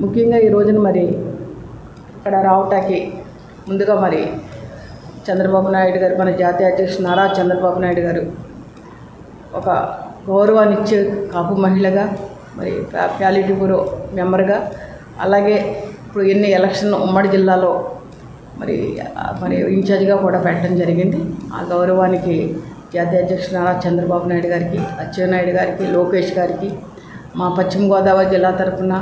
ముఖ్యంగా ఈ రోజున మరి ఇక్కడ రావటానికి ముందుగా మరి చంద్రబాబు నాయుడు గారు, మన జాతీయ అధ్యక్షుడు నారా చంద్రబాబు నాయుడు గారు ఒక గౌరవాన్ని ఇచ్చే కాపు మహిళగా, మరి ప్యాలిటీ బ్యూరో మెంబర్గా, అలాగే ఇప్పుడు ఎన్ని ఎలక్షన్ ఉమ్మడి జిల్లాలో మరి ఇన్ఛార్జిగా కూడా పెట్టడం జరిగింది. ఆ గౌరవానికి జాతీయ అధ్యక్షుడు నారా చంద్రబాబు నాయుడు గారికి, అచ్చెన్నాయుడు గారికి, లోకేష్ గారికి, మా పశ్చిమ గోదావరి జిల్లా తరఫున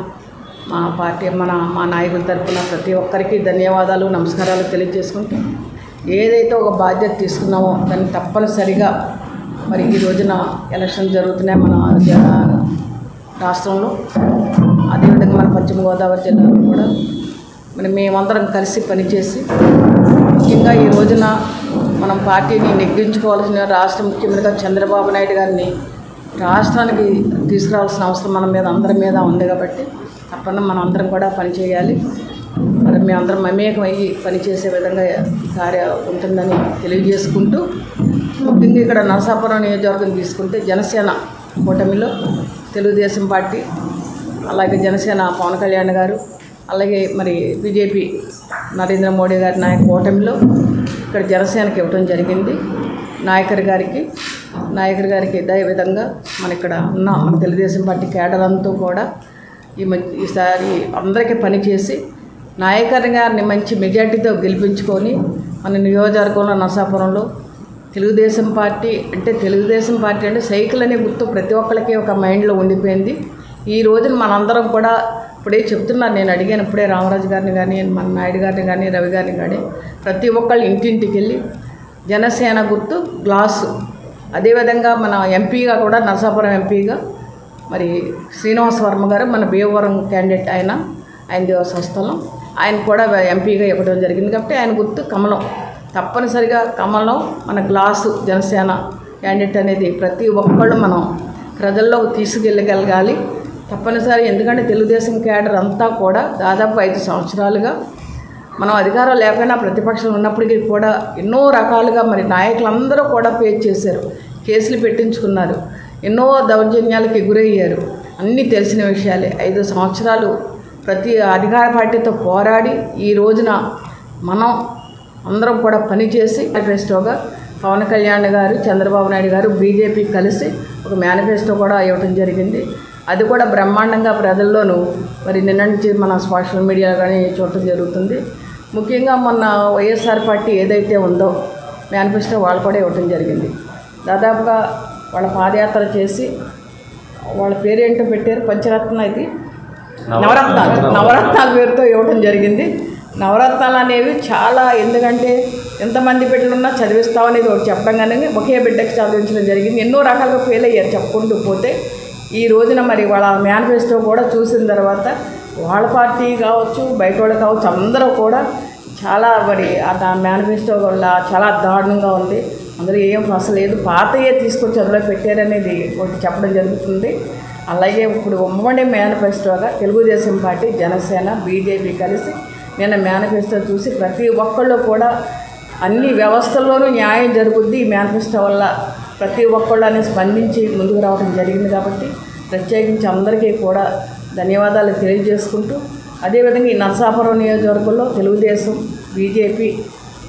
మా పార్టీ మా నాయకుల తరఫున ప్రతి ఒక్కరికి ధన్యవాదాలు, నమస్కారాలు తెలియజేసుకుంటూ, ఏదైతే ఒక బాధ్యత తీసుకున్నామో దాన్ని తప్పనిసరిగా మరి ఈ రోజున ఎలక్షన్ జరుగుతున్నాయి మన రాష్ట్రంలో, అదేవిధంగా మన పశ్చిమ గోదావరి జిల్లాలో కూడా మరి మేమందరం కలిసి పనిచేసి, ముఖ్యంగా ఈ రోజున మనం పార్టీని నెగ్గించుకోవాల్సిన రాష్ట్ర ముఖ్యమంత్రిగా చంద్రబాబు నాయుడు గారిని రాష్ట్రానికి తీసుకురావాల్సిన అవసరం మన మీద అందరి మీద ఉంది. కాబట్టి తప్పకుండా మనం అందరం కూడా పనిచేయాలి. మరి మేమందరం మమేకమయ్యి పనిచేసే విధంగా కార్య ఉంటుందని తెలియజేసుకుంటూ, ముఖ్యంగా ఇక్కడ నరసాపురం నియోజకవర్గం తీసుకుంటే జనసేన కూటమిలో తెలుగుదేశం పార్టీ, అలాగే జనసేన పవన్ కళ్యాణ్ గారు, అలాగే మరి బీజేపీ నరేంద్ర మోడీ గారి కూటమిలో ఇక్కడ జనసేనకి ఇవ్వడం జరిగింది. నాయకర్ గారికి అదేవిధంగా మన ఇక్కడ ఉన్న మన తెలుగుదేశం పార్టీ కేడర్లంతా కూడా ఈసారి అందరికీ పనిచేసి నాయకర్ గారిని మంచి మెజార్టీతో గెలిపించుకొని మన నియోజకవర్గంలో నరసాపురంలో తెలుగుదేశం పార్టీ అంటే సైకిల్ అనే గుర్తు ప్రతి ఒక్కరికి ఒక మైండ్లో ఉండిపోయింది. ఈ రోజున మనందరం కూడా ఇప్పుడే చెప్తున్నారు, నేను అడిగాను ఇప్పుడే రామరాజు గారిని కానీ, మన నాయుడు గారిని కానీ, రవి గారిని కానీ, ప్రతి ఒక్కళ్ళు ఇంటింటికి వెళ్ళి జనసేన గుర్తు గ్లాసు, అదేవిధంగా మన ఎంపీగా కూడా నరసాపురం ఎంపీగా మరి శ్రీనివాస వర్మ గారు మన భీమవరం క్యాండిడేట్, ఆయన స్వస్థలం, ఆయన కూడా ఎంపీగా ఇవ్వడం జరిగింది. కాబట్టి ఆయన గుర్తు కమలం, తప్పనిసరిగా కమలం మన గ్లాసు జనసేన క్యాండిడేట్ అనేది ప్రతి ఒక్కళ్ళు మనం ప్రజల్లోకి తీసుకెళ్ళగలగాలి తప్పనిసరి. ఎందుకంటే తెలుగుదేశం క్యాడర్ అంతా కూడా దాదాపు 5 సంవత్సరాలుగా మనం అధికారం లేకపోయినా ప్రతిపక్షం ఉన్నప్పటికీ కూడా ఎన్నో రకాలుగా మరి నాయకులందరూ కూడా ఫేస్ చేశారు, కేసులు పెట్టించుకున్నారు, ఎన్నో దౌర్జన్యాలకు ఎగురయ్యారు, అన్నీ తెలిసిన విషయాలే. 5 సంవత్సరాలు ప్రతి అధికార పార్టీతో పోరాడి ఈ రోజున మనం అందరం కూడా పనిచేసి మేనిఫెస్టోగా పవన్ కళ్యాణ్ గారు, చంద్రబాబు నాయుడు గారు, బీజేపీ కలిసి ఒక మేనిఫెస్టో కూడా ఇవ్వడం జరిగింది. అది కూడా బ్రహ్మాండంగా ప్రజల్లోనూ మరి నిన్న నుంచి మన సోషల్ మీడియాలో కానీ చూడటం జరుగుతుంది. ముఖ్యంగా మొన్న వైఎస్ఆర్ పార్టీ ఏదైతే ఉందో మేనిఫెస్టో వాళ్ళు కూడా ఇవ్వటం జరిగింది. దాదాపుగా వాళ్ళ పాదయాత్ర చేసి వాళ్ళ పేరేంటో పెట్టారు, పంచరత్న, ఇది నవరత్నాల పేరుతో ఇవ్వటం జరిగింది. నవరత్నాలు అనేవి చాలా, ఎందుకంటే ఎంతమంది బిడ్డలున్నా చదివిస్తామనేది ఒకటి చెప్పడం కానీ ఒకే బిడ్డకి చదివించడం జరిగింది. ఎన్నో రకాలుగా ఫెయిల్ అయ్యారు చెప్పుకుంటూ పోతే. ఈ రోజున మరి వాళ్ళ మేనిఫెస్టో కూడా చూసిన తర్వాత వాళ్ళ పార్టీ కావచ్చు, బయట వాళ్ళు కావచ్చు, అందరూ కూడా చాలా మరి ఆ మేనిఫెస్టో వల్ల చాలా దారుణంగా ఉంది. అందులో ఏం అసలు లేదు, పాతయే తీసుకొచ్చి అందులో పెట్టారనేది ఒకటి చెప్పడం జరుగుతుంది. అలాగే ఇప్పుడు ఉమ్మడి మేనిఫెస్టోగా తెలుగుదేశం పార్టీ, జనసేన, బీజేపీ కలిసి నేను మేనిఫెస్టో చూసి ప్రతి ఒక్కళ్ళు కూడా అన్ని వ్యవస్థల్లోనూ న్యాయం జరుగుద్ది ఈ మేనిఫెస్టో వల్ల ప్రతి ఒక్కళ్ళని స్పందించి ముందుకు రావడం జరిగింది. కాబట్టి ప్రత్యేకించి అందరికీ కూడా ధన్యవాదాలు తెలియజేసుకుంటూ, అదేవిధంగా ఈ నరసాపురం నియోజకవర్గంలో తెలుగుదేశం, బీజేపీ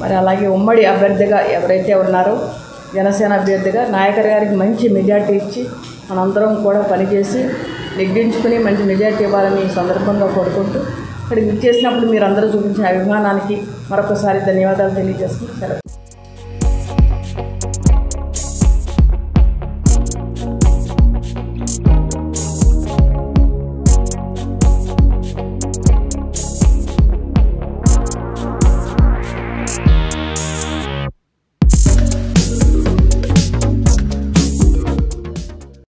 మరి అలాగే ఉమ్మడి అభ్యర్థిగా ఎవరైతే ఉన్నారో జనసేన అభ్యర్థిగా నాయకర్ గారికి మంచి మెజార్టీ ఇచ్చి మనందరం కూడా పనిచేసి నెగ్గించుకుని మంచి మెజార్టీ ఇవ్వాలని ఈ సందర్భంగా కోరుకుంటూ, ఇక్కడికి విచ్చేసినప్పుడు మీరు అందరూ చూపించిన అభిమానానికి మరొకసారి ధన్యవాదాలు తెలియజేస్తూ సెలవు.